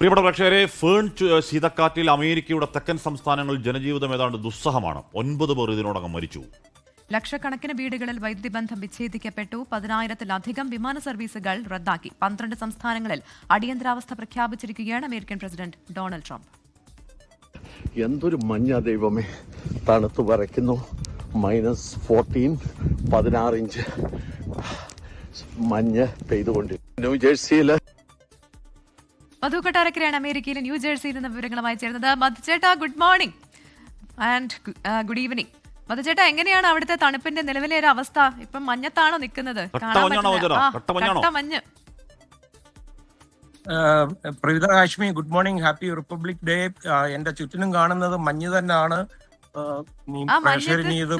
പ്രിയപ്പെട്ട പ്രേക്ഷകരെ, ഫേൺ ശീതക്കാറ്റിൽ അമേരിക്കയുടെ തെക്കൻ സംസ്ഥാനങ്ങളിൽ ജനജീവിതം ഏതാണ്ട് ദുസ്സഹമാണ്. 9 പേർ ഇതിനോടകം മരിച്ചു. ലക്ഷക്കണക്കിന് വീടുകളിൽ വൈദ്യുതി ബന്ധം വിച്ഛേദിക്കപ്പെട്ടു. 10,000-ലധികം വിമാന സർവീസുകൾ റദ്ദാക്കി. 12 സംസ്ഥാനങ്ങളിൽ അടിയന്തരാവസ്ഥ പ്രഖ്യാപിച്ചിരിക്കുകയാണ് അമേരിക്കൻ പ്രസിഡന്റ് ഡൊണാൾഡ് ട്രംപ്. എന്തൊരു മഞ്ഞ ദൈവമേ, തണുത്തു പറയ്ക്കുന്നു. -14, 16 ഇഞ്ച് മഞ്ഞ് പെയ്തുകൊണ്ട് ന്യൂജേഴ്സിയില്. മധു കൊട്ടാരക്കരയാണ് അമേരിക്കയിലെ ന്യൂജേഴ്സിയിൽ നിന്ന് വിവരങ്ങളുമായി ചേർന്നത്. മധുചേട്ടാ, good morning and good evening. മധുചേട്ടാ, എങ്ങനെയാണ് അവിടുത്തെ തണുപ്പിന്റെ നിലവിലെ ഒരു അവസ്ഥ? ഇപ്പം മഞ്ഞത്താണോ നിൽക്കുന്നത്? മഞ്ഞ്. Pravitha Kashmi, good morning, happy republic day. എന്റെ ചുറ്റിനും കാണുന്നത് മഞ്ഞ് തന്നെയാണ്. ഇത്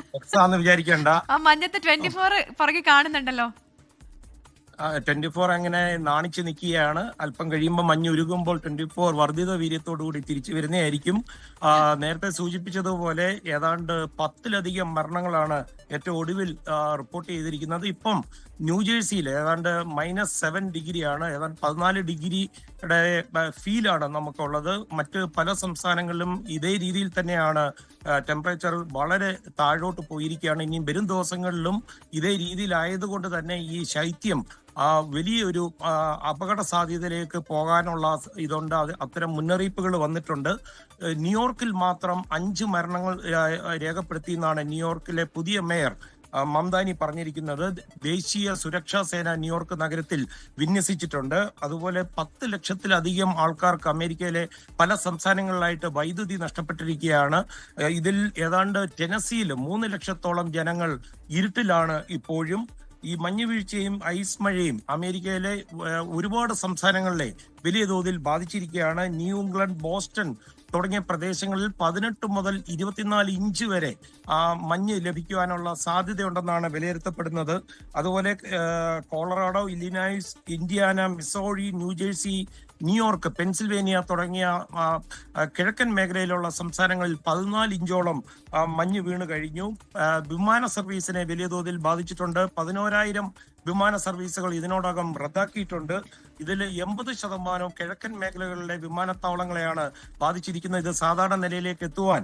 വിചാരിക്കണ്ട. ആ മഞ്ഞത്ത് 24 പുറകെ കാണുന്നുണ്ടല്ലോ. 24 അങ്ങനെ നാണിച്ചു നിൽക്കുകയാണ്. അല്പം കഴിയുമ്പോൾ മഞ്ഞ് ഉരുകുമ്പോൾ 24 വർദ്ധിത വീര്യത്തോടുകൂടി തിരിച്ചു വരുന്നതായിരിക്കും. നേരത്തെ സൂചിപ്പിച്ചതുപോലെ ഏതാണ്ട് 10-ലധികം മരണങ്ങളാണ് ഏറ്റവും ഒടുവിൽ റിപ്പോർട്ട് ചെയ്തിരിക്കുന്നത്. ഇപ്പം ന്യൂജേഴ്സിയിൽ ഏതാണ്ട് -7 ഡിഗ്രിയാണ്, ഏതാണ്ട് 14 ഡിഗ്രിയുടെ ഫീലാണ് നമുക്കുള്ളത്. മറ്റ് പല സംസ്ഥാനങ്ങളിലും ഇതേ രീതിയിൽ തന്നെയാണ് ടെമ്പറേച്ചർ വളരെ താഴോട്ട് പോയിരിക്കുകയാണ്. ഇനി വരും ദിവസങ്ങളിലും ഇതേ രീതിയിലായതുകൊണ്ട് തന്നെ ഈ ശൈത്യം വലിയൊരു അപകട സാധ്യതയിലേക്ക് പോകാനുള്ള ഇതുണ്ട്. അത്തരം മുന്നറിയിപ്പുകൾ വന്നിട്ടുണ്ട്. ന്യൂയോർക്കിൽ മാത്രം 5 മരണങ്ങൾ രേഖപ്പെടുത്തി എന്നാണ് ന്യൂയോർക്കിലെ പുതിയ മേയർ മംദാനി പറഞ്ഞിരിക്കുന്നത്. ദേശീയ സുരക്ഷാ സേന ന്യൂയോർക്ക് നഗരത്തിൽ വിന്യസിച്ചിട്ടുണ്ട്. അതുപോലെ 10 ലക്ഷത്തിലധികം ആൾക്കാർക്ക് അമേരിക്കയിലെ പല സംസ്ഥാനങ്ങളിലായിട്ട് വൈദ്യുതി നഷ്ടപ്പെട്ടിരിക്കുകയാണ്. ഇതിൽ ഏതാണ്ട് ടെനസിയിൽ 3 ലക്ഷത്തോളം ജനങ്ങൾ ഇരുട്ടിലാണ് ഇപ്പോഴും. ഈ മഞ്ഞുവീഴ്ചയും ഐസ് മഴയും അമേരിക്കയിലെ ഒരുപാട് സംസ്ഥാനങ്ങളിലെ വലിയ തോതിൽ ബാധിച്ചിരിക്കുകയാണ്. ന്യൂ ഇംഗ്ലണ്ട്, ബോസ്റ്റൺ തുടങ്ങിയ പ്രദേശങ്ങളിൽ 18 മുതൽ 24 ഇഞ്ച് വരെ മഞ്ഞ് ലഭിക്കുവാനുള്ള സാധ്യതയുണ്ടെന്നാണ് വിലയിരുത്തപ്പെടുന്നത്. അതുപോലെ Colorado, Illinois, Indiana, Missouri, New Jersey, New York, Pennsylvania തുടങ്ങിയ കിഴക്കൻ മേഖലയിലുള്ള സംസ്ഥാനങ്ങളിൽ 14 ഇഞ്ചോളം മഞ്ഞ് വീണ് കഴിഞ്ഞു. വിമാന സർവീസിനെ വലിയ തോതിൽ ബാധിച്ചിട്ടുണ്ട്. 11,000 വിമാന സർവീസുകൾ ഇതിനോടകം റദ്ദാക്കിയിട്ടുണ്ട്. ഇതിൽ 80% കിഴക്കൻ മേഖലകളിലെ വിമാനത്താവളങ്ങളെയാണ് ബാധിച്ചിരിക്കുന്നത്. ഇത് സാധാരണ നിലയിലേക്ക് എത്തുവാൻ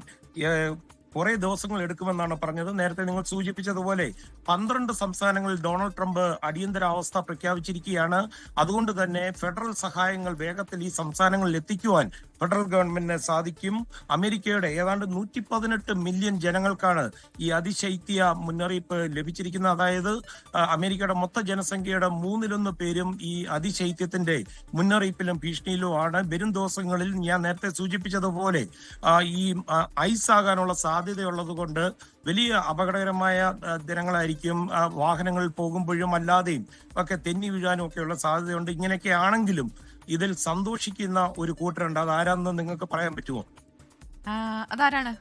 കുറെ ദിവസങ്ങൾ എടുക്കുമെന്നാണ് പറഞ്ഞത്. നേരത്തെ നിങ്ങൾ സൂചിപ്പിച്ചതുപോലെ 12 സംസ്ഥാനങ്ങളിൽ ഡൊണാൾഡ് ട്രംപ് അടിയന്തരാവസ്ഥ പ്രഖ്യാപിച്ചിരിക്കുകയാണ്. അതുകൊണ്ട് തന്നെ ഫെഡറൽ സഹായങ്ങൾ വേഗത്തിൽ ഈ സംസ്ഥാനങ്ങളിൽ എത്തിക്കുവാൻ ഫെഡറൽ ഗവൺമെന്റിന് സാധിക്കും. അമേരിക്കയുടെ ഏതാണ്ട് 118 മില്യൺ ജനങ്ങൾക്കാണ് ഈ അതിശൈത്യ മുന്നറിയിപ്പ് ലഭിച്ചിരിക്കുന്നത്. അതായത് അമേരിക്കയുടെ മൊത്ത ജനസംഖ്യയുടെ 1/3 പേരും ഈ അതിശൈത്യത്തിന്റെ മുന്നറിയിപ്പിലും ഭീഷണിയിലുമാണ്. വരും ദിവസങ്ങളിൽ ഞാൻ നേരത്തെ സൂചിപ്പിച്ചതുപോലെ ഈ ഐസ് ആകാനുള്ള സാധ്യതയുള്ളത് കൊണ്ട് വലിയ അപകടകരമായ ദിനങ്ങളായിരിക്കും. വാഹനങ്ങളിൽ പോകുമ്പോഴും അല്ലാതെയും ഒക്കെ തെന്നി വീഴാനും ഒക്കെയുള്ള സാധ്യതയുണ്ട്. ഇങ്ങനെയൊക്കെ ആണെങ്കിലും ഇതിൽ സന്തോഷിക്കുന്ന ഒരു കൂട്ടരുണ്ട്. അതാരാന്ന് നിങ്ങൾക്ക് പറയാൻ പറ്റുമോ? അതാരാണ്?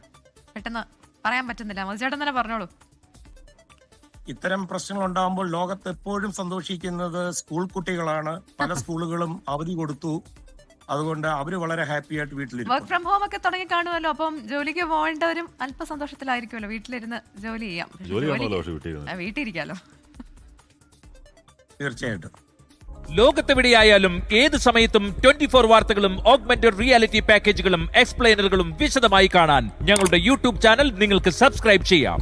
പെട്ടെന്ന് പറയാൻ പറ്റുന്നില്ല. മധുചേട്ടൻ തന്നെ പറഞ്ഞോളൂ. ഇത്തരം പ്രശ്നങ്ങൾ ഉണ്ടാകുമ്പോൾ ലോകത്ത് എപ്പോഴും സന്തോഷിക്കുന്നത് സ്കൂൾ കുട്ടികളാണ്. പല സ്കൂളുകളും അവധി കൊടുത്തു. അതുകൊണ്ട് അവര് വളരെ ഹാപ്പി ആയിട്ട് വീട്ടിലിരിക്കും. വർക്ക് ഫ്രം ഹോം ഒക്കെ തുടങ്ങി കാണുമല്ലോ. അപ്പം ജോലിക്ക് പോകേണ്ടവരും അല്പ സന്തോഷത്തിലായിരിക്കുമല്ലോ. വീട്ടിലിരുന്ന് ജോലി ചെയ്യാം, വീട്ടിലിരിക്കാലോ. തീർച്ചയായിട്ടും. ലോകത്തെവിടെയായാലും ഏത് സമയത്തും 24 വാർത്തകളും ഓഗ്മെന്റഡ് റിയാലിറ്റി പാക്കേജുകളും എക്സ്പ്ലെയിനറുകളും വിശദമായി കാണാൻ ഞങ്ങളുടെ യൂട്യൂബ് ചാനൽ നിങ്ങൾക്ക് സബ്സ്ക്രൈബ് ചെയ്യാം.